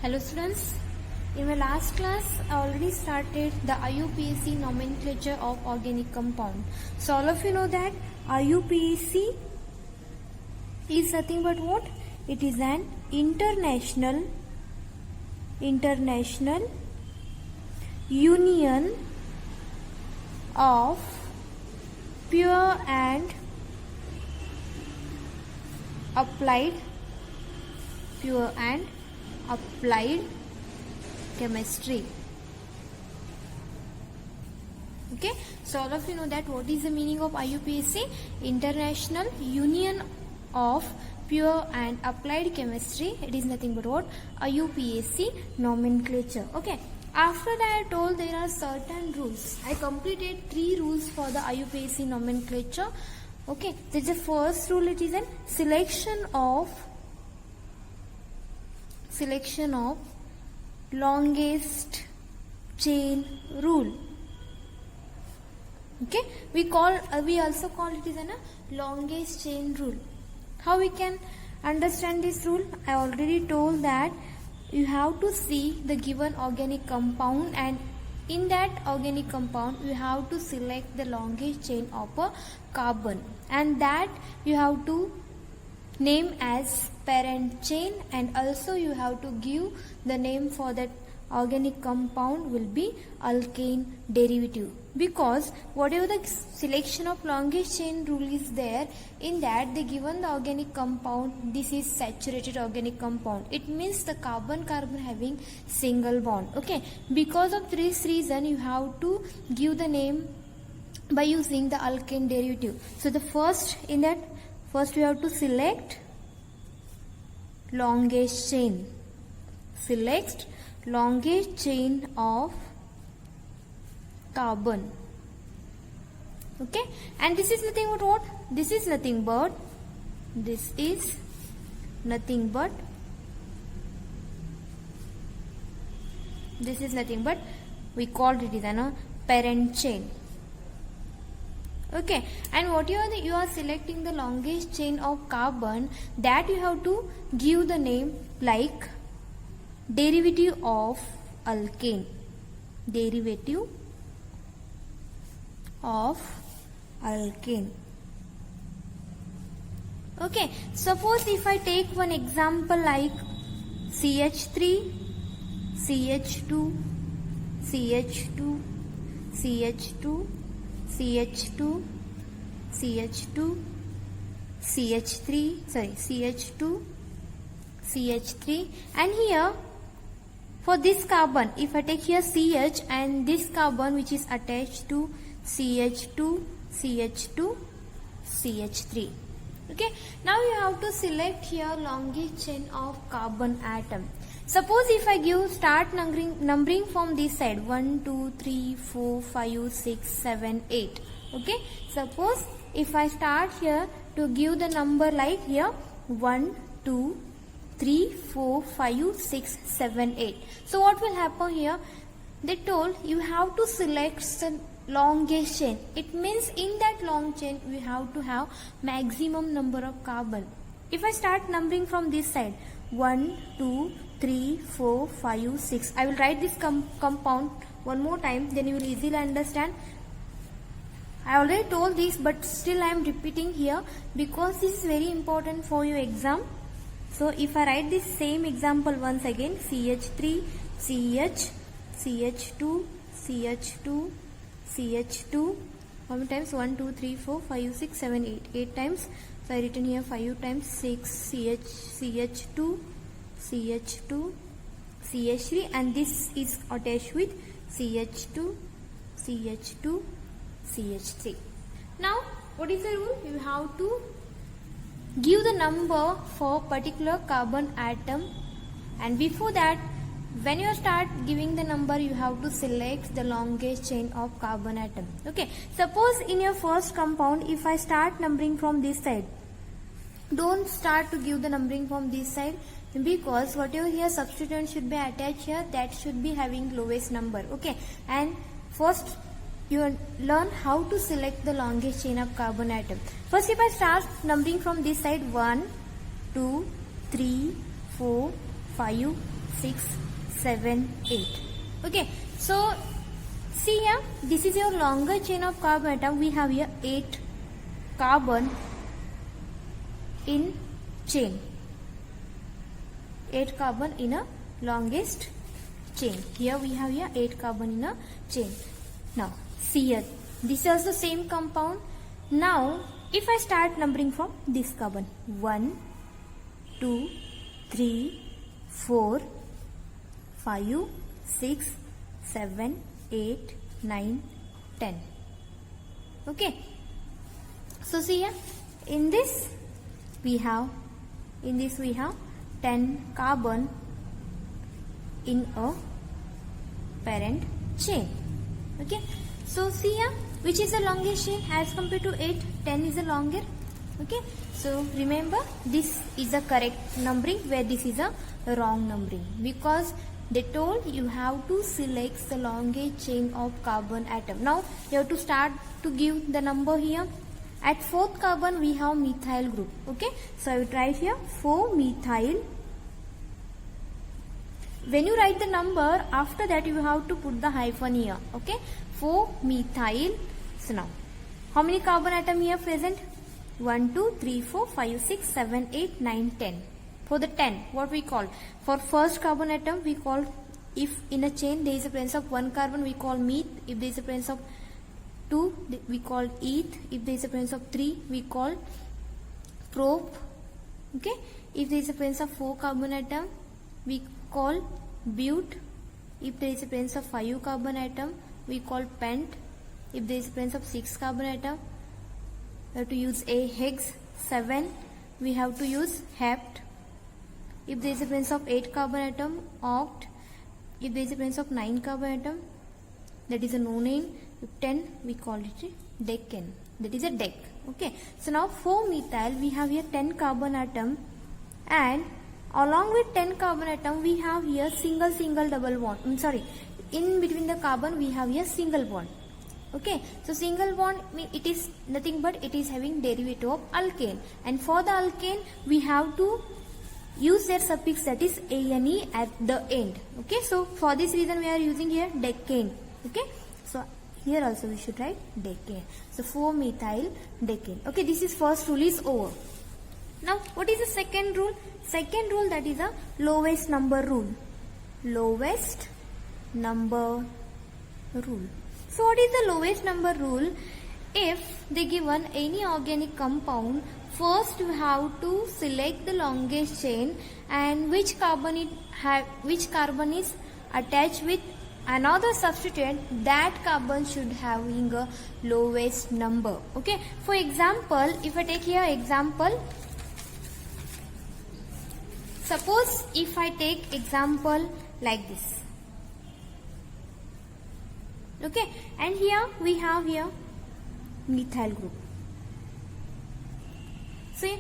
Hello students, in my last class I already started the IUPAC nomenclature of organic compound. So all of you know that IUPAC is nothing but what? It is an international union of pure and applied chemistry. Okay, so all of you know that what is the meaning of IUPAC? International Union of Pure and Applied Chemistry. It is nothing but what? IUPAC nomenclature. Okay, after that I told there are certain rules. I completed 3 rules for the IUPAC nomenclature. Okay, this is the first rule. It is a selection of longest chain rule. Okay, we also call it as a longest chain rule. How we can understand this rule? I already told that you have to see the given organic compound, and in that organic compound you have to select the longest chain of a carbon, and that you have to name as parent chain, and also you have to give the name for that organic compound will be alkane derivative, because whatever the selection of longest chain rule is there, in that they given the organic compound, this is saturated organic compound. It means the carbon having single bond. Okay, because of this reason you have to give the name by using the alkane derivative. So the first we have to select longest chain. Select longest chain of carbon. Okay, and this is nothing but what? This is nothing but we called it as a parent chain. Okay, and whatever you are selecting the longest chain of carbon, that you have to give the name like derivative of alkane. Okay, suppose if I take one example like CH3, CH2, CH2, CH2, CH2, CH2, CH2, CH3, and here for this carbon, if I take here CH and this carbon which is attached to CH2, CH2, CH3. Okay, now you have to select here longest chain of carbon atom. Suppose if I start numbering from this side, 1, 2, 3, 4, 5, 6, 7, 8. Okay, suppose if I start here to give the number like here 1, 2, 3, 4, 5, 6, 7, 8. So what will happen here? They told you have to select the longest chain. It means in that long chain we have to have maximum number of carbon. If I start numbering from this side, 1, 2, 3, 4, 5, 6. I will write this compound one more time, then you will easily understand. I already told this, but still I am repeating here because this is very important for your exam. So if I write this same example once again, CH3, CH, CH2, CH2, CH2. How many times? 1, 2, 3, 4, 5, 6, 7, 8. 8 times. So I written here 5 times 6, CH2, CH2, CH3, and this is attached with CH2, CH2, CH3. Now what is the rule? You have to give the number for particular carbon atom, and before that when you start giving the number you have to select the longest chain of carbon atom. Okay, suppose in your first compound if I start numbering from this side, don't start to give the numbering from this side, because whatever here substituent should be attached here, that should be having lowest number. Okay, and first you learn how to select the longest chain of carbon atom. First if I start numbering from this side, 1, 2, 3, 4, 5, 6, 7, 8. Okay, so see here, this is your longer chain of carbon atom. We have here 8 carbon in chain. 8 carbon in a longest chain. Here we have here 8 carbon in a chain. Now see here, this is also same compound. Now if I start numbering from this carbon, 1, 2, 3, 4, 5, 6, 7, 8, 9, 10. Okay. So see here, in this we have 10 carbon in a parent chain. Okay. So see here, which is the longest chain as compared to 8? 10 is the longer. Okay. So remember, this is the correct numbering, where this is a wrong numbering, because they told you have to select the longest chain of carbon atom. Now you have to start to give the number here. At 4th carbon we have methyl group. Okay, so I will write here 4-methyl. When you write the number, after that you have to put the hyphen here. Okay, 4-methyl. So now, how many carbon atom here present? 1, 2, 3, 4, 5, 6, 7, 8, 9, 10. For the 10, what we call? For first carbon atom, we call, if in a chain there is a presence of 1 carbon, we call meth. If there is a presence of 2, we call eth. If there is a presence of 3, we call prop. Okay. If there is a presence of 4 carbon atom, we call but. If there is a presence of 5 carbon atom, we call pent. If there is a presence of 6 carbon atom, we have to use a hex. 7, we have to use hept. If there is a presence of 8 carbon atom, oct. If there is a presence of 9 carbon atom, that is a nonane. If 10, we call it a decane. That is a dec. Okay. So now 4-methyl, we have here 10 carbon atom, and along with 10 carbon atom, we have here single double bond. In between the carbon, we have here single bond. Okay. So single bond, it is nothing but it is having derivative of alkane, and for the alkane, we have to use their suffix, that is ane at the end. Okay. So for this reason, we are using here decane. Okay. So here also we should write decane. So 4-methyl decane. Okay, this is first rule is over. Now what is the second rule? Second rule, that is a lowest number rule. Lowest number rule. So what is the lowest number rule? If they given any organic compound, first you have to select the longest chain and which carbon is attached with another substituent, that carbon should having a lowest number. Okay. For example, if I take here example, suppose if I take example like this. Okay, and here we have here methyl group. See,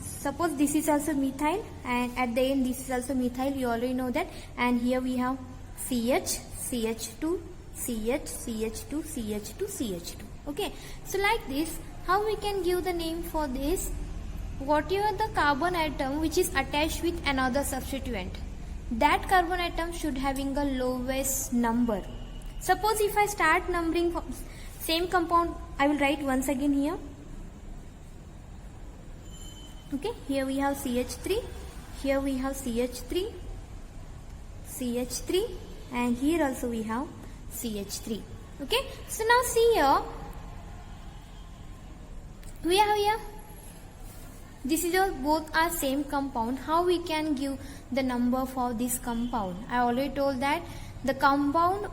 suppose this is also methyl, and at the end this is also methyl, you already know that, and here we have CH, CH2, CH, CH2, CH2, CH2. Okay, so like this, how we can give the name for this? Whatever the carbon atom which is attached with another substituent, that carbon atom should having a lowest number. Suppose if I start numbering from same compound, I will write once again here. Okay, here we have CH3, here we have CH3, CH3, and here also we have CH3. Okay, so now see here, we have here, this is your both are same compound. How we can give the number for this compound? I already told that the compound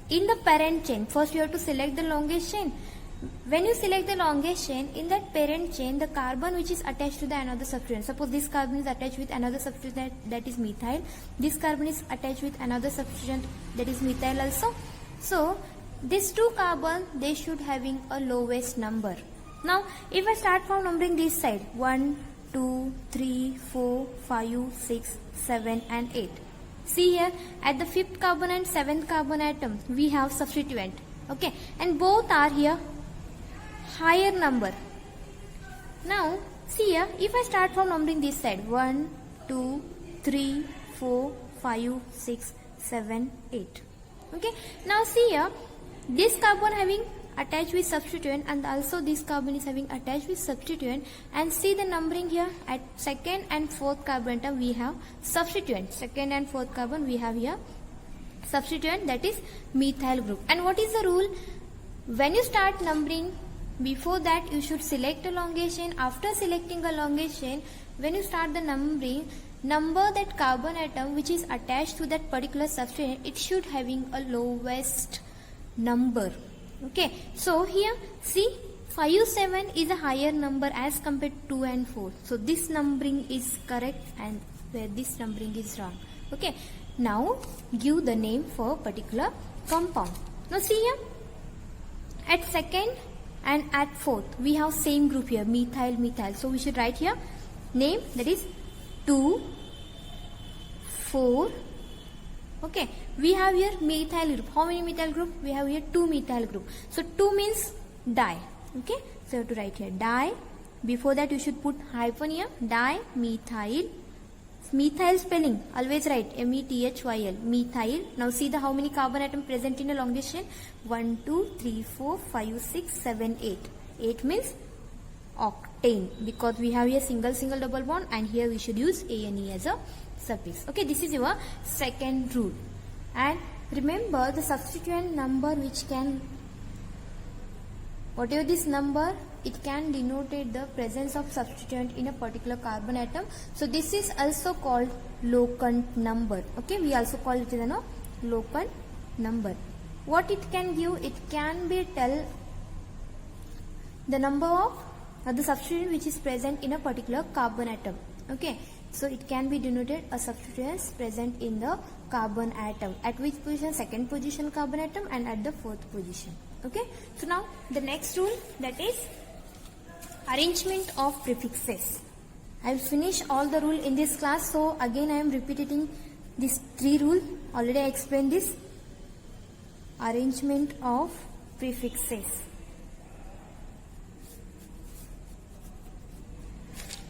in the parent chain, first you have to select the longest chain. When you select the longest chain, in that parent chain, the carbon which is attached to the another substituent, suppose this carbon is attached with another substituent, that is methyl, this carbon is attached with another substituent, that is methyl also. So these two carbon, they should having a lowest number. Now if I start from numbering this side, 1, 2, 3, 4, 5, 6, 7 and 8. See here, at the 5th carbon and 7th carbon atom, we have substituent. Okay, and both are here higher number. Now see here, if I start from numbering this side, 1, 2, 3, 4, 5, 6, 7, 8. Okay. Now see here, this carbon having attached with substituent and also this carbon is having attached with substituent, and see the numbering here. At second and fourth carbon atom we have substituent. Second and fourth carbon we have here substituent, that is methyl group. And what is the rule? When you start numbering, before that you should select a elongation. After selecting a elongation, when you start the numbering, number that carbon atom which is attached to that particular substituent, it should having a lowest number. Okay, so here see 5, 7 is a higher number as compared to 2 and 4. So this numbering is correct and where this numbering is wrong. Okay, now give the name for particular compound. Now see here, at second and at fourth we have same group here, methyl, methyl. So we should write here name, that is 2, 4. Okay, we have here methyl group. How many methyl group? We have here 2 methyl group. So 2 means di. Okay, so you have to write here di. Before that you should put hyphen here, di methyl. Methyl spelling always write methyl, methyl. Now see the how many carbon atom present in elongation? 1, 2, 3, 4, 5, 6, 7, 8. 8 means octane, because we have here single double bond, and here we should use ANE as a suffix. Okay, this is your second rule. And remember the substituent number which can, whatever this number, it can denote the presence of substituent in a particular carbon atom. So this is also called locant number. Okay, we also call it as a locant number. What it can give? It can be tell the number of the substituent which is present in a particular carbon atom. Okay, so it can be denoted a substituent present in the carbon atom. At which position? Second position carbon atom, and at the fourth position. Okay, so now the next rule, that is arrangement of prefixes. I will finish all the rule in this class, so again I am repeating these 3 rule. Already I explained this. Arrangement of prefixes.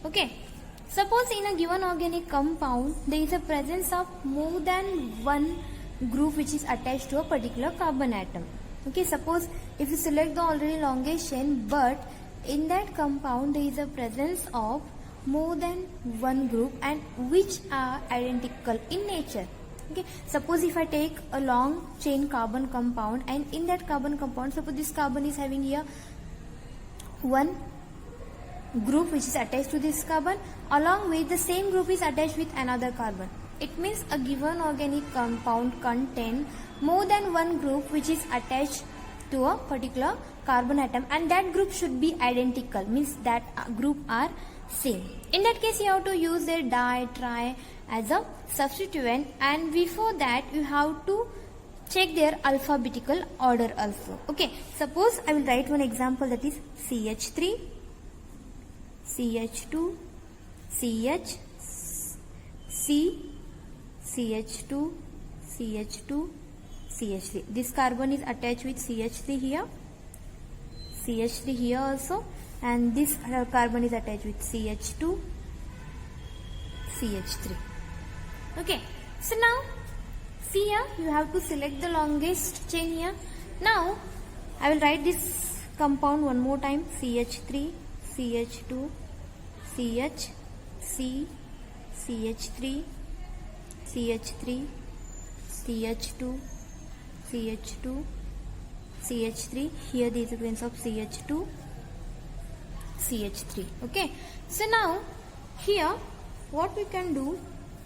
Okay, suppose in a given organic compound there is a presence of more than one group which is attached to a particular carbon atom. Okay, suppose if you select the already elongation, but in that compound there is a presence of more than one group and which are identical in nature. Okay, suppose if I take a long chain carbon compound, and in that carbon compound, suppose this carbon is having here one group which is attached to this carbon, along with the same group is attached with another carbon. It means a given organic compound contain more than one group which is attached to a particular carbon atom, and that group should be identical, means that group are same. In that case you have to use their di, tri as a substituent, and before that you have to check their alphabetical order also. Okay, suppose I will write one example, that is CH3, CH2, CH, C, CH2, CH2, CH3. This carbon is attached with CH3 here, CH3 here also, and this carbon is attached with CH2, CH3. Okay, so now see here, you have to select the longest chain here. Now I will write this compound one more time, CH3, CH2, CH, C, CH3, CH3, CH2, CH2, CH3. Here the sequence of CH2, CH3. Okay, so now here what we can do,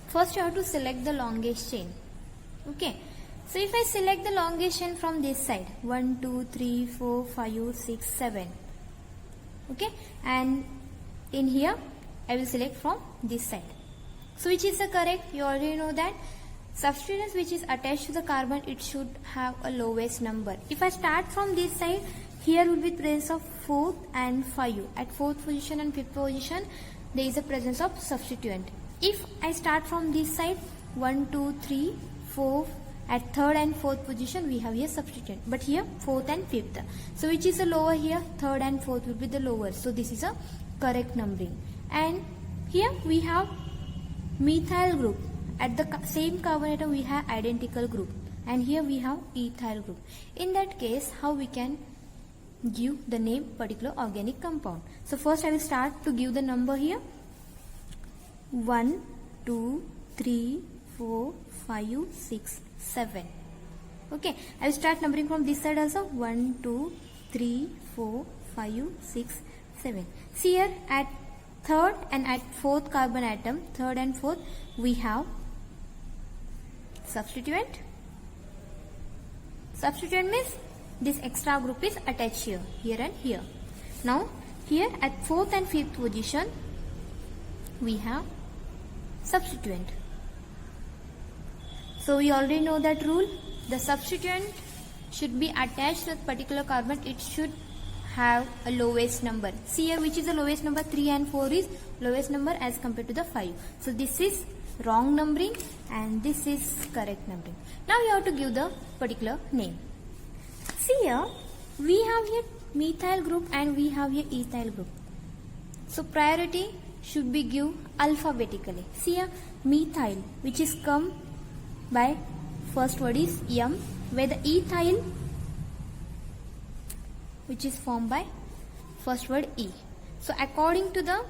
first you have to select the longest chain. Okay, so if I select the longest chain from this side, 1, 2, 3, 4, 5, 6, 7. Okay, and in here I will select from this side. So which is the correct? You already know that substituents which is attached to the carbon, it should have a lowest number. If I start from this side, here would be presence of 4th and 5. At 4th position and 5th position there is a presence of substituent. If I start from this side, 1, 2, 3, 4, at 3rd and 4th position we have here substituent, but here 4th and 5th. So which is the lower here? 3rd and 4th will be the lower. So this is a correct numbering. And here we have methyl group. At the same carbon atom we have identical group, and here we have ethyl group. In that case, how we can give the name particular organic compound? So first I will start to give the number here. 1, 2, 3, 4, 5, 6, 7. Okay, I will start numbering from this side also. 1, 2, 3, 4, 5, 6, 7. See here, at third and at fourth carbon atom, third and fourth, we have substituent. Substituent means this extra group is attached here and here. Now here at fourth and fifth position we have substituent. So we already know that rule. The substituent should be attached to a particular carbon. It should have a lowest number. See here, which is the lowest number? 3 and 4 is lowest number as compared to the 5. So this is wrong numbering and this is correct numbering. Now you have to give the particular name. See here, we have here methyl group and we have here ethyl group. So priority should be given alphabetically. See here, methyl, which is come by first word is M, where the ethyl, which is formed by first word E. So according to the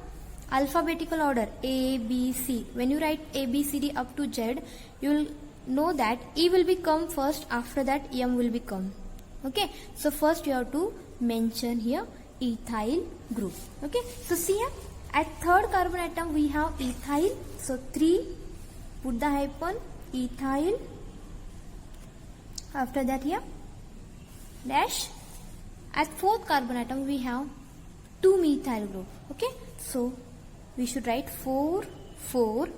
alphabetical order A, B, C, when you write A, B, C, D up to Z, you will know that E will become first, after that M will become. Okay, so first you have to mention here ethyl group. Okay, so see here, at third carbon atom we have ethyl. So 3, put the hyphen, ethyl. After that here dash. At fourth carbon atom we have 2 methyl group. Okay, so we should write 4, 4.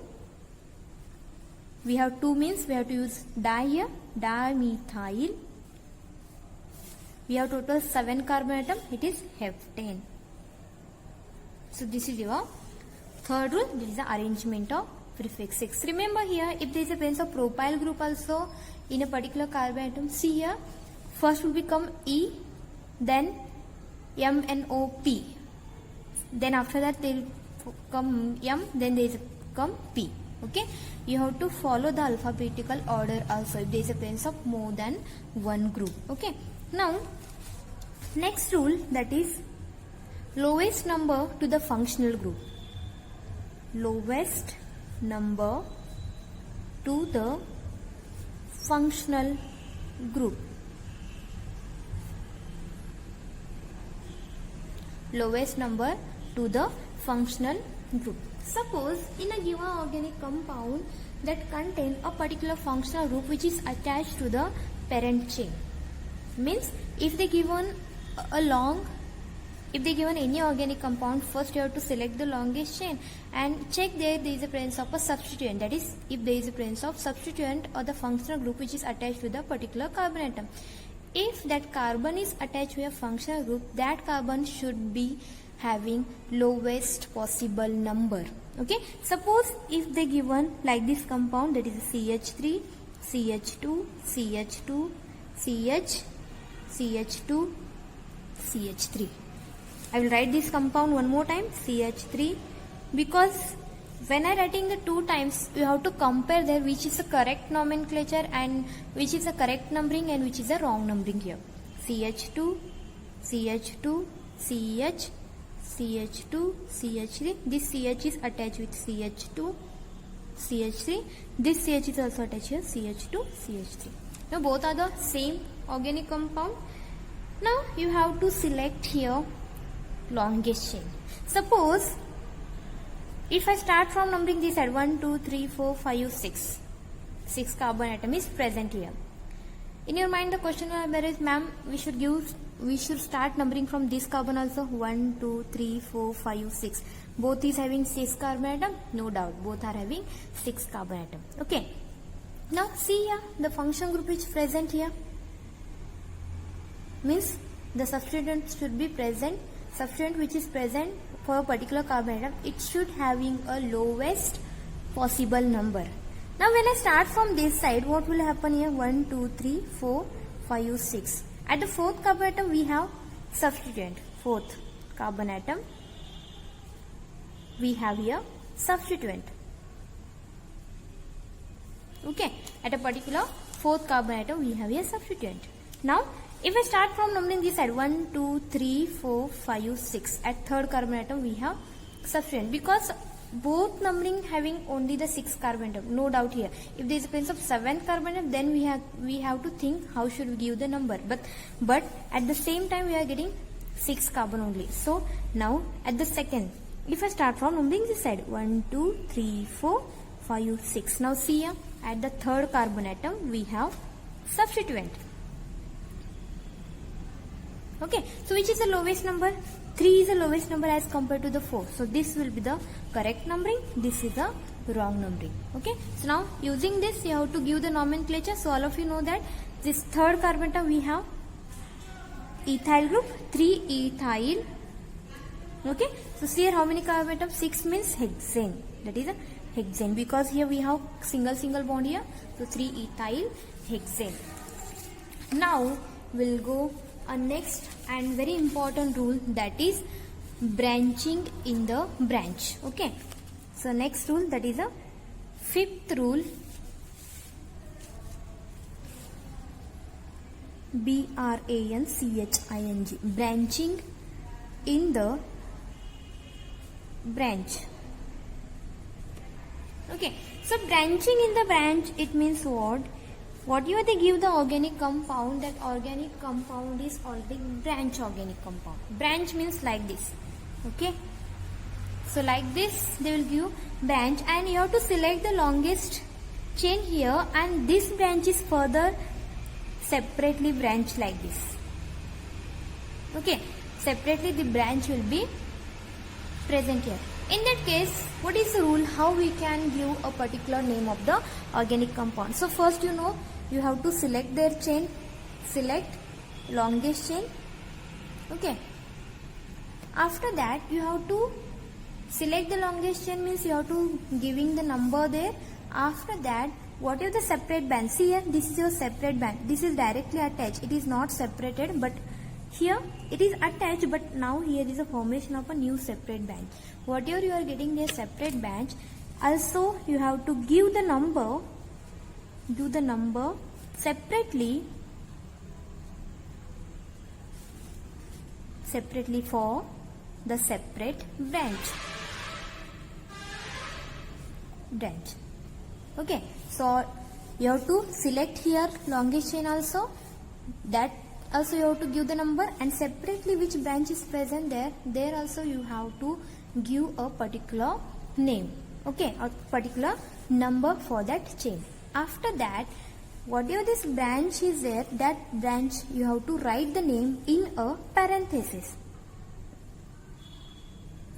We have 2 means we have to use di here, dimethyl. We have total 7 carbon atom, it is heptane. So this is your third rule. This is the arrangement of prefix 6. Remember here, if there is a presence of propyl group also in a particular carbon atom, see here, first will become E, then MNOP, then after that they will come M, then there is come P. Okay, you have to follow the alphabetical order also if there is a presence of more than one group. Okay, now next rule, that is lowest number to the functional group. Lowest number to the functional group. Lowest number to the functional group. Suppose in a given organic compound that contain a particular functional group which is attached to the parent chain. Means if they given any organic compound, first you have to select the longest chain and check there is a presence of a substituent. That is, if there is a presence of substituent or the functional group which is attached to the particular carbon atom. If that carbon is attached to a functional group, that carbon should be having lowest possible number. Okay, suppose if they given like this compound, that is CH3, CH2, CH2, CH, CH2, CH3. I will write this compound one more time, CH3, because when I writing the 2 times, you have to compare there which is the correct nomenclature and which is the correct numbering and which is the wrong numbering here. CH2, CH2, CH, CH2, CH3. This CH is attached with CH2, CH3. This CH is also attached here, CH2, CH3. Now both are the same organic compound. Now you have to select here longest chain. Suppose if I start from numbering this at 1, 2, 3, 4, 5, 6. 6 carbon atom is present here. In your mind the question is, ma'am, we should start numbering from this carbon also. 1, 2, 3, 4, 5, 6. Both is having 6 carbon atom? No doubt, both are having 6 carbon atom. Okay. Now see here, the function group is present here. Means the substituent should be present. Substituent which is present for a particular carbon atom, it should having a lowest possible number. Now when I start from this side, what will happen here? 1, 2, 3, 4, 5, 6. At the fourth carbon atom we have substituent. Fourth carbon atom we have here substituent. Okay, at a particular fourth carbon atom we have a substituent. Now if I start from numbering this side 1, 2, 3, 4, 5, 6, at third carbon atom we have substituent, because both numbering having only the 6 carbon atom, no doubt here. If there is a presence of 7 carbon atom, then we have to think how should we give the number, but at the same time we are getting 6 carbon only. So now at the second, if I start from numbering this side 1, 2, 3, 4, 5, 6, now see here at the third carbon atom we have substituent. Okay, so which is the lowest number? 3 is the lowest number as compared to the 4. So this will be the correct numbering. This is the wrong numbering. Okay, so now using this you have to give the nomenclature. So all of you know that this third carbon atom we have ethyl group, 3 ethyl. Okay, so see here how many carbon atoms? 6 means hexane. That is a hexane, because here we have single bond here. So 3 ethyl hexane. Now we'll go a next and very important rule, that is branching in the branch. Okay, so next rule, that is a fifth rule, branching, branching in the branch. Okay, so branching in the branch, it means what? Whatever they give the organic compound, that organic compound is already branch organic compound. Branch means like this. Okay, so like this they will give branch, and you have to select the longest chain here, and this branch is further separately branched like this. Okay, separately the branch will be present here. In that case, what is the rule how we can give a particular name of the organic compound? So first, you know, you have to select their chain, select longest chain. Okay, after that you have to select the longest chain, means you have to giving the number there. After that, what is the separate band? See here, this is your separate band. This is directly attached. It is not separated, but here it is attached, but now here is a formation of a new separate branch. Whatever you are getting a separate branch, also you have to give the number, do the number separately for the separate branch. Okay, so you have to select here longest chain also, that also you have to give the number, and separately which branch is present there also you have to give a particular name. Okay, a particular number for that chain. After that, whatever this branch is there, that branch you have to write the name in a parenthesis.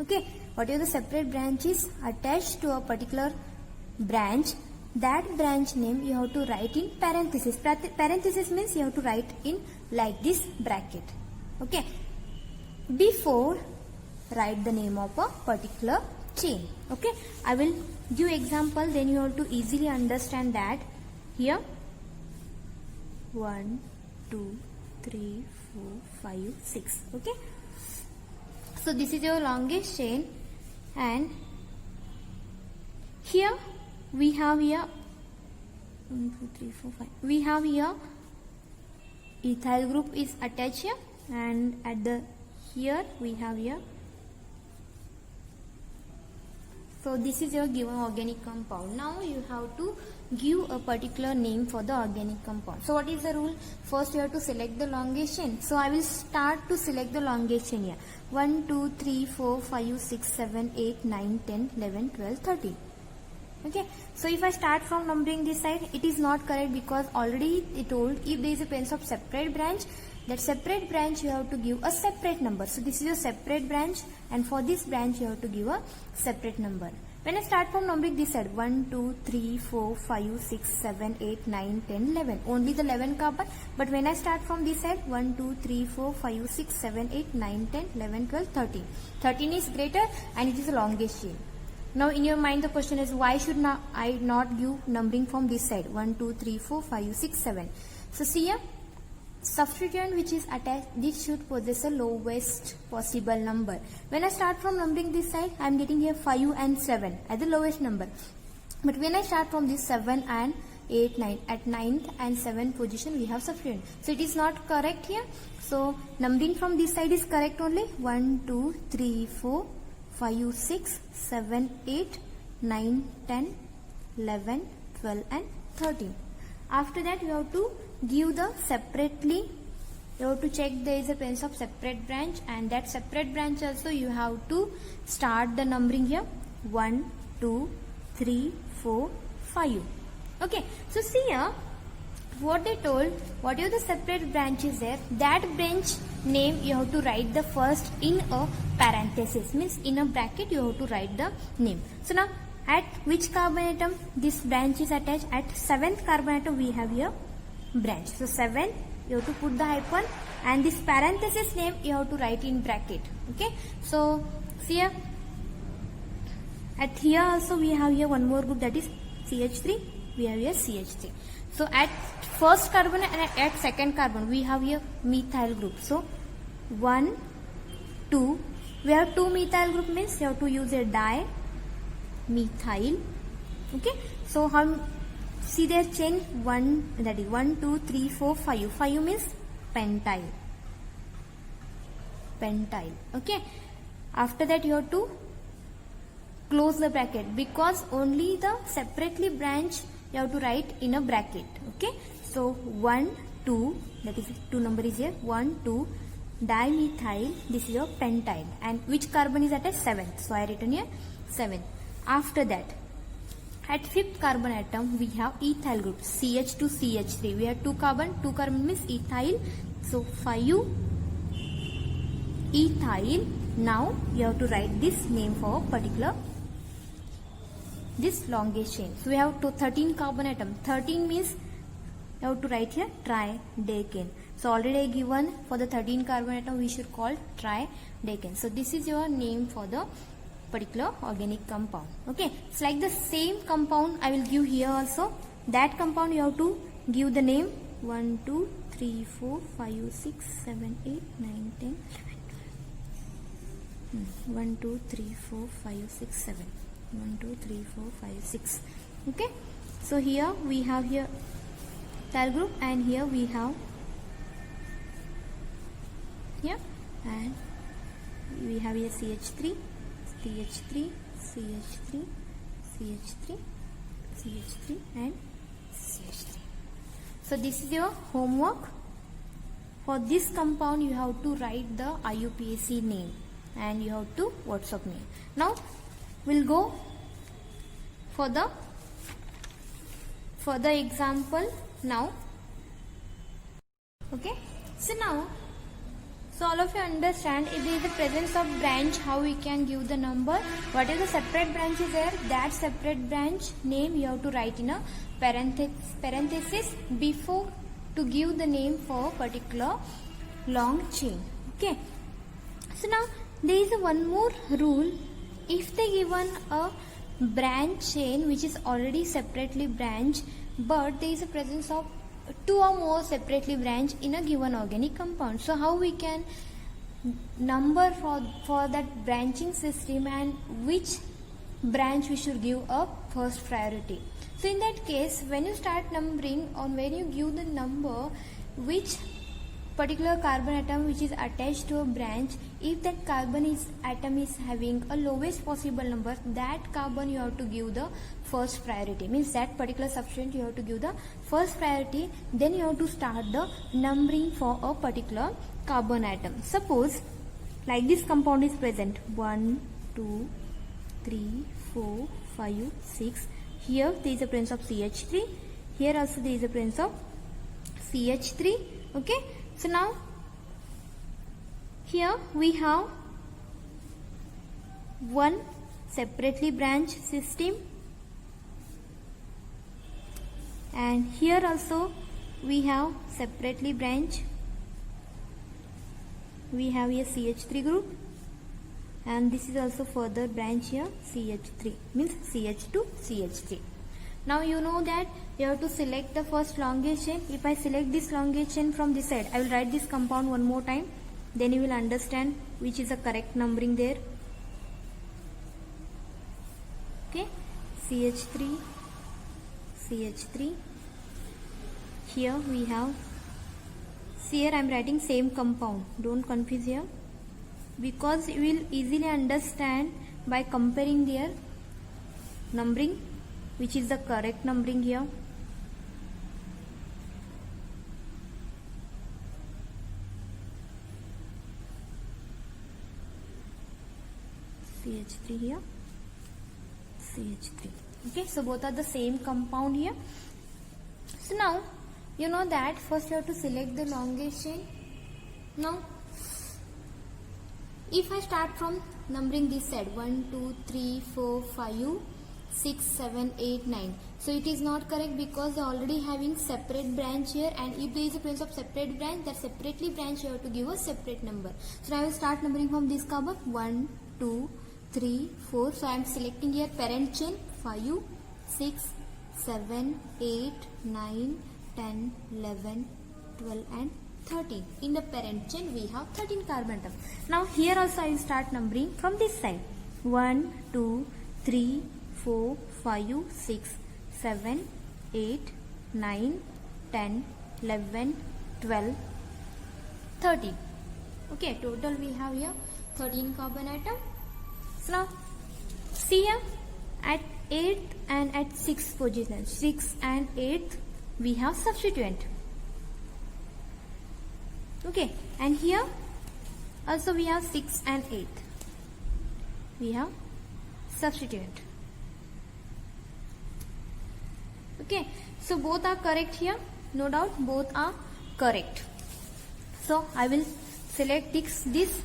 Okay, whatever the separate branch is attached to a particular branch, that branch name you have to write in parenthesis. Parenthesis means you have to write in like this bracket. Okay, before write the name of a particular chain. Okay, I will give example, then you have to easily understand that. Here 1, 2, 3, 4, 5, 6. Okay, so this is your longest chain, and here we have here 1, 2, 3, 4, 5. We have here ethyl group is attached here, and at the here we have here. So this is your given organic compound. Now you have to give a particular name for the organic compound. So what is the rule? First you have to select the longest chain. So I will start to select the longest chain here. 1, 2, 3, 4, 5, 6, 7, 8, 9, 10, 11, 12, 13. Okay, so if I start from numbering this side, it is not correct, because already it told if there is a presence of separate branch, that separate branch you have to give a separate number. So this is your separate branch, and for this branch you have to give a separate number. When I start from numbering this side, 1, 2, 3, 4, 5, 6, 7, 8, 9, 10, 11, only the 11 carbon. But when I start from this side, 1, 2, 3, 4, 5, 6, 7, 8, 9, 10, 11, 12, 13. 13 is greater, and it is the longest chain. Now in your mind the question is, why should I not give numbering from this side? 1, 2, 3, 4, 5, 6, 7. So see here, substituent which is attached, this should possess a lowest possible number. When I start from numbering this side, I am getting here 5 and 7 as the lowest number. But when I start from this 7 and 8, 9. At 9th and 7th position we have substituent. So it is not correct here. So numbering from this side is correct only. 1, 2, 3, 4, 5, 6, 7, 8, 9, 10, 11, 12 and 13. After that you have to give the separately. You have to check there is a presence of separate branch, and that separate branch also you have to start the numbering here. 1, 2, 3, 4, 5. Okay, so see here what they told, whatever the separate branch is there, that branch name you have to write the first in a parenthesis, means in a bracket you have to write the name. So now at which carbon atom this branch is attached? At 7th carbon atom we have here branch. So 7 you have to put the hyphen, and this parenthesis name you have to write in bracket. Okay, so see here at here also we have here one more group, that is CH3. We have here CH3. So at first carbon and at second carbon we have here methyl group. So 1, 2, we have 2 methyl group, means you have to use a di methyl. Okay, so how see their chain? 1, that is 1, 2, 3, 4, 5. 5 means pentyl. Okay, after that you have to close the bracket, because only the separately branch you have to write in a bracket. Okay, so 1, 2, that is 2 number is here, 1, 2 dimethyl, this is your pentyl, and which carbon is attached? 7th. So I written here 7th. After that at 5th carbon atom we have ethyl group, CH2 CH3. We have 2 carbon means ethyl. So 5 ethyl. Now you have to write this name for particular this longest chain. So we have 13 carbon atom. 13 means you have to write here tridecane. So already given for the 13 carbon atom we should call tridecane. So this is your name for the particular organic compound. Okay, it's like the same compound I will give here also. That compound you have to give the name 1, 2, 3, 4, 5, 6, 7, 8, 9, 10, 11, 1, 2, 3, 4, 5, 6, 7. 1, 2, 3, 4, 5, 6. Okay, so here we have here ethyl group, and here we have here, and we have here CH3, CH3, CH3, CH3, CH3 and CH3. So this is your homework. For this compound you have to write the IUPAC name and you have to WhatsApp me. Now we'll go for the further example now. Okay, so now, so all of you understand, if there is a presence of branch, how we can give the number. What is the separate branch is there, that separate branch name you have to write in a parenthesis before to give the name for particular long chain. Okay, so now there is a one more rule. If they given a branch chain which is already separately branched, but there is a presence of 2 or more separately branched in a given organic compound, so how we can number for that branching system and which branch we should give a first priority. So in that case, when you start numbering, or when you give the number which particular carbon atom which is attached to a branch, if that atom is having a lowest possible number, that carbon you have to give the first priority, means that particular substituent you have to give the first priority. Then you have to start the numbering for a particular carbon atom. Suppose like this compound is present, 1, 2, 3, 4, 5, 6. Here there is a presence of CH3. Here also there is a presence of CH3. Okay, so now here we have one separately branched system, and here also we have separately branched. We have here CH3 group, and this is also further branch here, CH3, means CH2 CH3. Now you know that you have to select the first longest chain. If I select this longest chain from this side, I will write this compound one more time, then you will understand which is the correct numbering there. Okay, CH3, CH3, here we have, see here I am writing same compound, don't confuse here, because you will easily understand by comparing their numbering, which is the correct numbering here. CH3 here, CH3. Okay, so both are the same compound here. So now you know that first you have to select the longest chain. Now if I start from numbering this side 1, 2, 3, 4, 5, 6, 7, 8, 9. So it is not correct because they are already having separate branch here, and if there is a presence of separate branch, that separately branch you have to give a separate number. So I will start numbering from this carbon 1, 2, 3, 4. So I am selecting here parent chain 5, 6, 7, 8, 9, 10, 11, 12 and 13. In the parent chain we have 13 carbon atom. Now here also I will start numbering from this side 1, 2, 3, 4, 5, 6, 7, 8, 9, 10, 11, 12, 13. Okay, total we have here 13 carbon atom. So now see here at 8th and at 6th position, 6th and 8th we have substituent. Okay, and here also we have 6th and 8th, we have substituent. Okay, so both are correct here, no doubt both are correct. So I will select this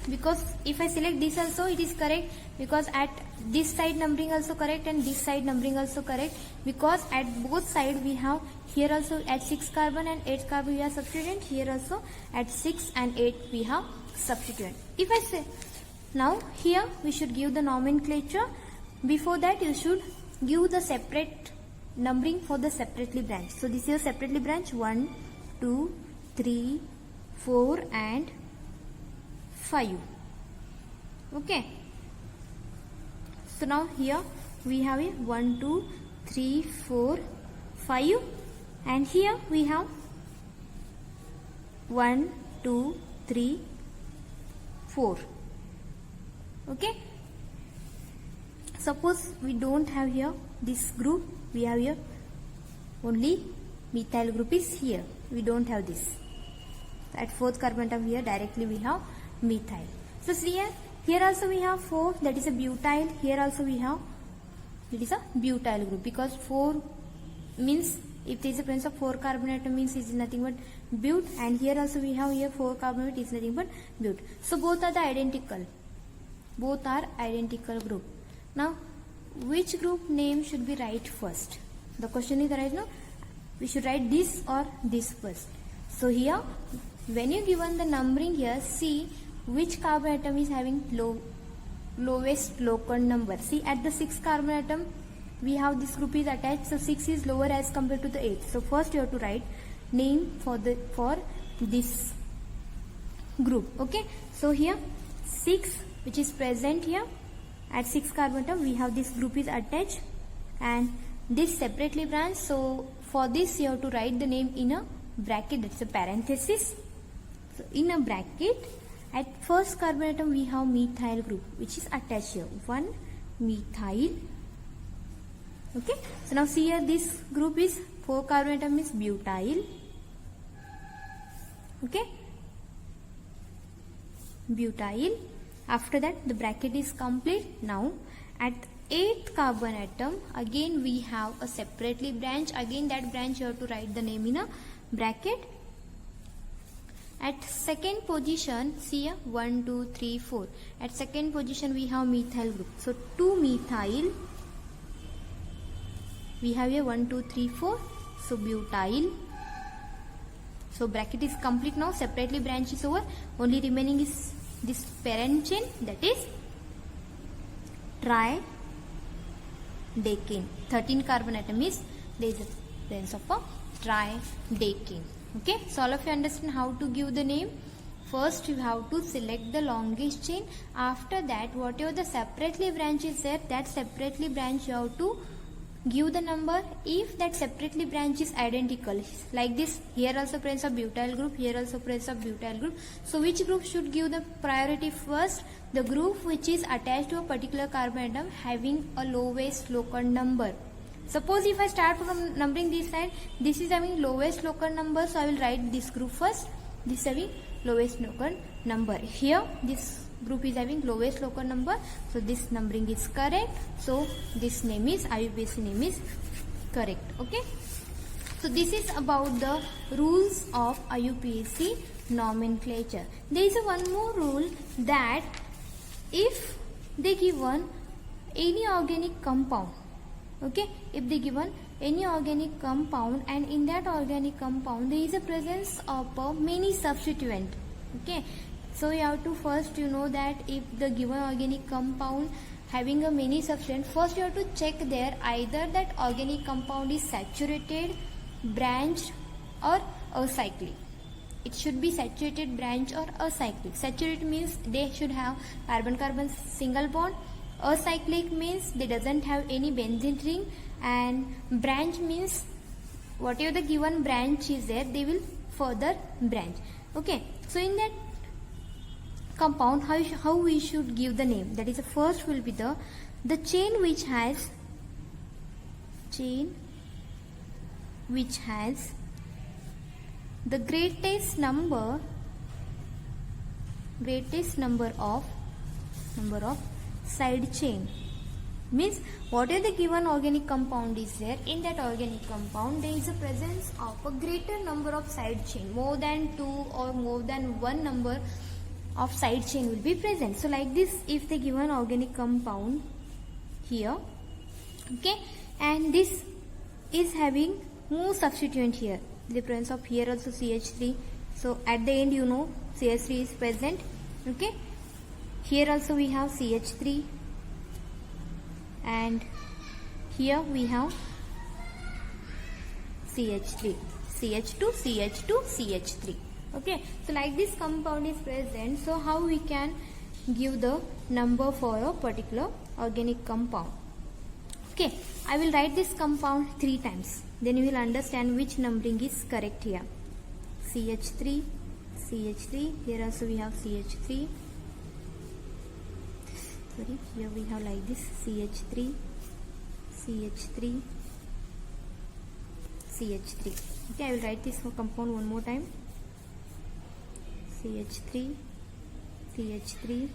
because if I select this also it is correct, because at this side numbering also correct and this side numbering also correct, because at both side we have here also at 6 carbon and 8 carbon we have substituent, here also at 6 and 8 we have substituent. If I say now here we should give the nomenclature, before that you should give the separate numbering for the separately branch. So this is separately branch 1, 2, 3, 4 and 5. Okay, so now here we have a 1, 2, 3, 4, 5 and here we have 1, 2, 3, 4. Okay, suppose we don't have here this group, we have here only methyl group is here, we don't have this. At 4th carbon atom here directly we have methyl. So see here also we have 4, that is a butyl. Here also we have, it is a butyl group, because 4 means if there is a presence of 4 carbon atom means it is nothing but but, and here also we have here 4 carbon atom, it is nothing but but. So both are the identical, both are identical group. Now which group name should we write first? The question is right now, we should write this or this first. So here when you given the numbering here, see which carbon atom is having lowest local number. See at the 6th carbon atom we have this group is attached, so 6 is lower as compared to the 8th. So first you have to write name for this group. Okay, so here 6 which is present here at 6th carbon atom, we have this group is attached and this separately branched. So for this you have to write the name in a bracket, that's a parenthesis. So in a bracket at 1st carbon atom we have methyl group which is attached here, 1 methyl. Okay, so now see here this group is 4 carbon atom is butyl. Okay, butyl. After that the bracket is complete. Now at 8th carbon atom again we have a separately branch, again that branch you have to write the name in a bracket. At 2nd position, see here 1, 2, 3, 4. At 2nd position we have methyl group. So 2 methyl. We have here 1, 2, 3, 4. So butyl. So bracket is complete now. Separately branch is over. Only remaining is this parent chain, that is tridecane. 13 carbon atom is there is a presence of a tridecane. Okay, so all of you understand how to give the name. First you have to select the longest chain. After that whatever the separately branch is there, that separately branch you have to give the number if that separately branch is identical. Like this, here also presence of butyl group, here also presence of butyl group. So which group should give the priority first? The group which is attached to a particular carbon atom having a lowest local number. Suppose if I start from numbering this side, this is having lowest local number, so I will write this group first. This is having lowest local number. Here this group is having lowest local number, so this numbering is correct. So this name is IUPAC name is correct. Okay. So this is about the rules of IUPAC nomenclature. There is one more rule that if they given any organic compound, okay, if they given any organic compound and in that organic compound there is a presence of a many substituent, okay. So you have to first know that if the given organic compound having a many substituent, first you have to check there either that organic compound is saturated, branched or acyclic. It should be saturated, branched or acyclic. Saturated means they should have carbon-carbon single bond. Acyclic means they doesn't have any benzene ring, and branch means whatever the given branch is there, they will further branch. Okay. So in that compound, how we should give the name? That is, the first will be the chain which has the greatest number of side chain. Means whatever the given organic compound is there, in that organic compound there is a presence of a greater number of side chain, more than 2 or more than 1 number of side chain will be present. So like this, if the given organic compound here, okay, and this is having more substituent here, the presence of here also CH3, so at the end CH3 is present, okay. Here also we have CH3 and here we have CH3, CH2, CH2, CH3. Okay, so like this compound is present. So how we can give the number for a particular organic compound? Okay, I will write this compound 3 times. Then you will understand which numbering is correct here. CH3, CH3. Here also we have CH3. Sorry, here we have like this CH3, CH3, CH3. Okay, I will write this compound one more time. CH3, CH3,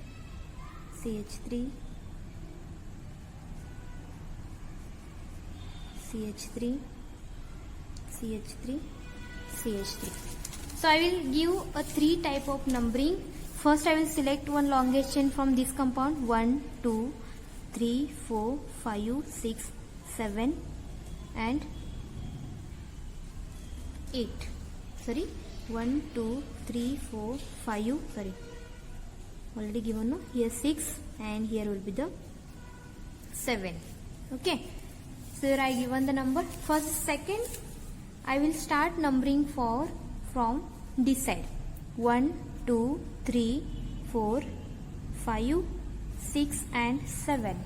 CH3, CH3, CH3, CH3. So I will give a 3 type of numbering. First I will select one longest chain from this compound, 1, 2, 3, 4, 5, 6, 7 and 8. Sorry, 1, 2, 3, 4, 5, sorry, already given, no? Here 6 and here will be the 7. Okay, so here I given the number. First, second, I will start numbering from this side. 1, 2, 3, 4, 5, 6 and 7.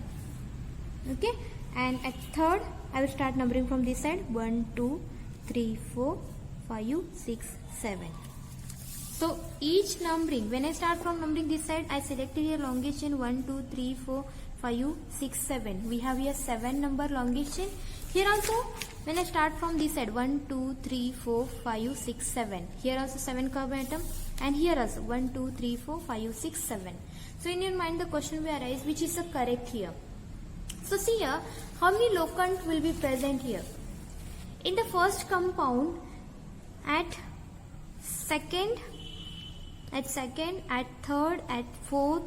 Okay, and at third I will start numbering from this side. 1, 2, 3, 4, 5, 6, 7. So each numbering, when I start from numbering this side, I selected here longest chain 1, 2, 3, 4, 5, 6, 7. We have here 7 number longest chain. Here also when I start from this side, 1, 2, 3, 4, 5, 6, 7. Here also 7 carbon atom, and here also 1, 2, 3, 4, 5, 6, 7. So in your mind the question will arise, which is the correct here. So see here, how many locant will be present here? In the first compound, at second, at third, at fourth,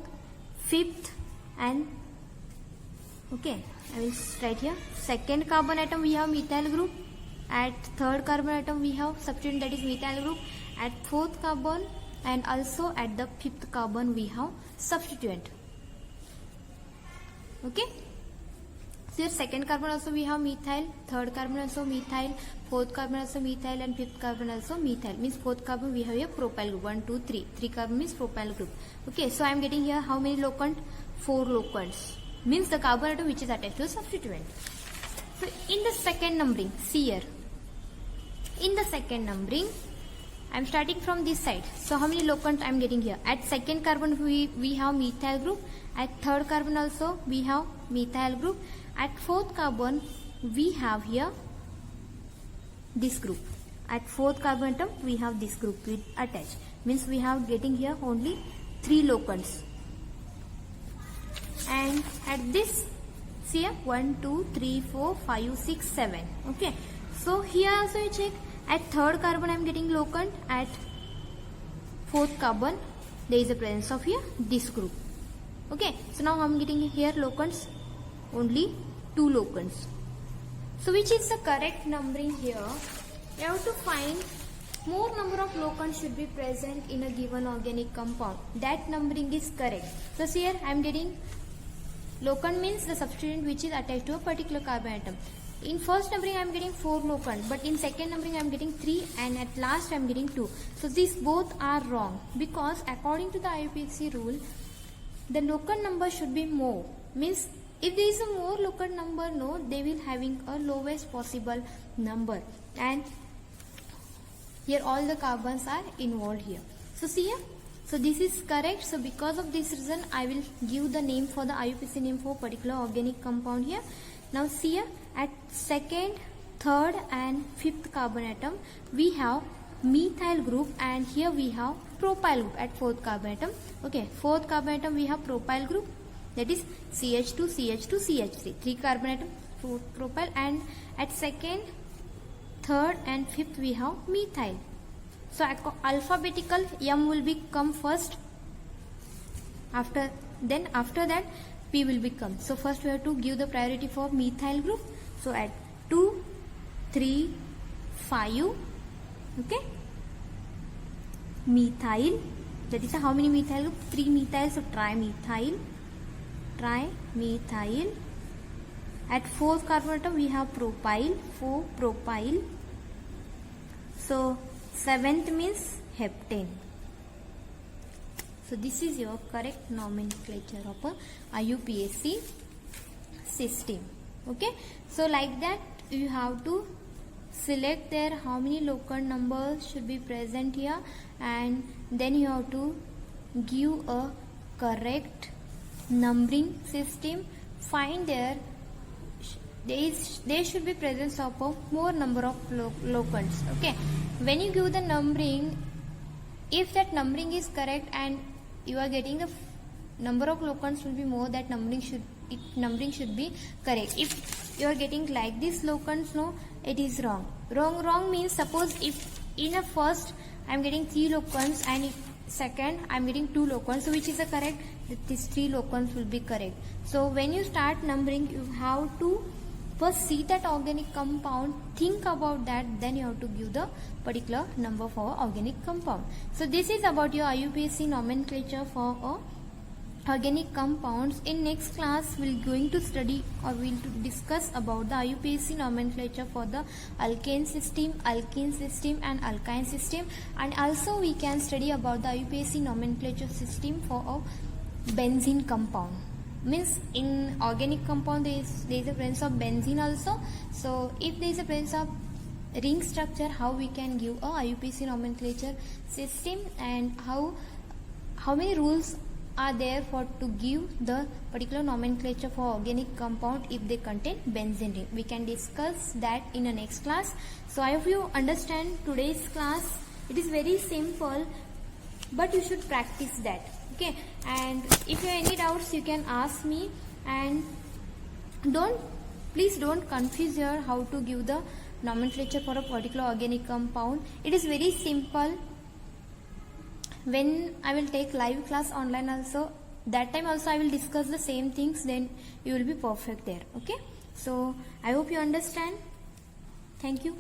fifth and okay, I will write here. Second carbon atom we have methyl group. At third carbon atom we have substituent, that is methyl group. At fourth carbon and also at the fifth carbon we have substituent. Okay. So here second carbon also we have methyl, third carbon also methyl, fourth carbon also methyl and fifth carbon also methyl. Means fourth carbon we have a propyl group. 1, 2, 3. 3 carbon means propyl group. Okay, so I am getting here how many locant? 4 locants. Means the carbon atom which is attached to a substituent. So in the second numbering, see here. In the second numbering, I am starting from this side. So how many locants I am getting here? At second carbon we have methyl group. At third carbon also we have methyl group. At fourth carbon we have here this group. At fourth carbon atom we have this group with attached. Means we have getting here only 3 locants. And at this, see here 1, 2, 3, 4, 5, 6, 7. Okay. So here also you check. At third carbon I am getting locant. At fourth carbon there is a presence of here this group. Okay. So now I am getting here locants. Only 2 locants. So which is the correct numbering here? You have to find more number of locants should be present in a given organic compound. That numbering is correct. So see here I am getting locant means the substituent which is attached to a particular carbon atom. In first numbering I am getting 4 locant, but in second numbering I am getting 3, and at last I am getting 2. So these both are wrong, because according to the IUPAC rule, the locant number should be more. Means if there is a more locant number, no, they will having a lowest possible number, and here all the carbons are involved here. So see here. So this is correct. So because of this reason, I will give the name for the IUPAC name for particular organic compound here. Now see here, at second, third and fifth carbon atom, we have methyl group, and here we have propyl group at fourth carbon atom. Okay, fourth carbon atom we have propyl group, that is CH2, CH2, CH3. 3 carbon atom, propyl, and at second, third and fifth we have methyl. So alphabetical M will become first. After that P will become. So first we have to give the priority for methyl group. So at 2, 3, 5, okay, methyl. That is how many methyl group? 3 methyl. So trimethyl. At fourth carbon atom we have propyl. 4 propyl. So seventh means heptane. So this is your correct nomenclature of a IUPAC system. Okay. So like that you have to select there how many locant numbers should be present here, and then you have to give a correct numbering system. Find there should be presence of a more number of locants. Okay. When you give the numbering, if that numbering is correct and you are getting the number of locants will be more, that numbering should be correct. If you are getting like this locants, no, it is wrong. Wrong means, suppose if in a first I am getting 3 locants and second I am getting 2 locants, so which is the correct? These 3 locants will be correct. So when you start numbering, you have to first see that organic compound, think about that, then you have to give the particular number for organic compound. So this is about your IUPAC nomenclature for organic compounds. In next class we will going to study or we will discuss about the IUPAC nomenclature for the alkane system, alkene system and alkyne system, and also we can study about the IUPAC nomenclature system for a benzene compound. Means in organic compound there is a presence of benzene also. So if there is a presence of ring structure, how we can give a IUPAC nomenclature system, and how many rules are there for to give the particular nomenclature for organic compound if they contain benzene ring. We can discuss that in the next class. So I hope you understand today's class. It is very simple, but you should practice that. Okay, and if you have any doubts you can ask me, and please don't confuse here how to give the nomenclature for a particular organic compound. It is very simple. When I will take live class online also, that time also I will discuss the same things, then you will be perfect there. Okay, so I hope you understand. Thank you.